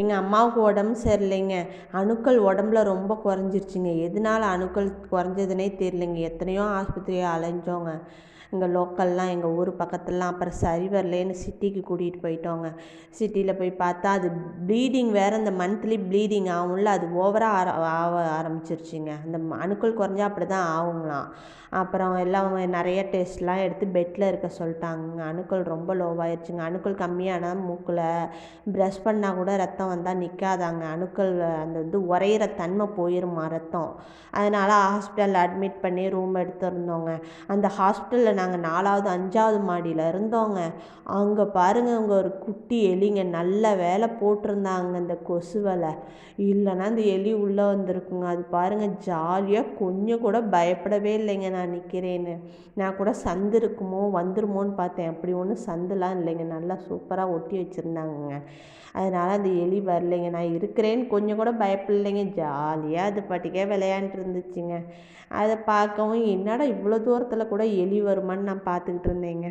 எங்கள் அம்மாவுக்கு உடம்பு சரியில்லைங்க. அணுக்கள் உடம்புல ரொம்ப குறைஞ்சிருச்சுங்க. எதனால அணுக்கள் குறைஞ்சதுனே தெரியலைங்க. எத்தனையோ ஆஸ்பத்திரியை அலைஞ்சோங்க. இங்கே லோக்கல்லாம் எங்கள் ஊர் பக்கத்துலலாம். அப்புறம் சரி வரலேன்னு சிட்டிக்கு கூட்டிகிட்டு போயிட்டோங்க. சிட்டியில் போய் பார்த்தா அது ப்ளீடிங் வேறு, இந்த மந்த்லி ப்ளீடிங் ஆகும்ல, அது ஓவராக ஆக ஆரம்பிச்சிருச்சுங்க. அந்த அணுக்கள் குறைஞ்சா அப்படி தான் ஆகுங்களாம். அப்புறம் எல்லாம் நிறைய டெஸ்ட்லாம் எடுத்து பெட்டில் இருக்க சொல்லிட்டாங்க. அணுக்கள் ரொம்ப லோவாகிடுச்சுங்க. அணுக்கள் கம்மியானால் மூக்கில் ப்ரஷ் பண்ணால் கூட ரத்தம் வந்தால் நிற்காதாங்க. அணுக்கள் அந்த உறையிற தன்மை போயிருமா ரத்தம். அதனால் ஹாஸ்பிட்டலில் அட்மிட் பண்ணி ரூம் எடுத்துருந்தோங்க. அந்த ஹாஸ்பிட்டலில் நாங்கள் 4வது 5வது மாடியில் இருந்தோங்க. அங்கே பாருங்கள், அங்கே ஒரு குட்டி எலிங்க. நல்ல வேலை போட்டிருந்தாங்க இந்த கொசு வலை, இல்லைன்னா அந்த எலி உள்ளே வந்திருக்குங்க. அது பாருங்கள் ஜாலியாக, கொஞ்சம் கூட பயப்படவே இல்லைங்க. நான் நிற்கிறேன்னு நான் கூட சந்து இருக்குமோ வந்துருமோன்னு பார்த்தேன். அப்படி ஒன்றும் சந்துலாம் இல்லைங்க. நல்லா சூப்பராக ஒட்டி வச்சுருந்தாங்கங்க. அதனால் அந்த எலி வரலைங்க. நான் இருக்கிறேன்னு கொஞ்சம் கூட பயப்படலைங்க. ஜாலியாக அது பாட்டுக்கே விளையாண்டுட்டு இருந்துச்சுங்க. அதை பார்க்கவும் என்னடா இவ்வளோ தூரத்தில் கூட எலி வருமான்னு நான் பார்த்துக்கிட்டு இருந்தேங்க.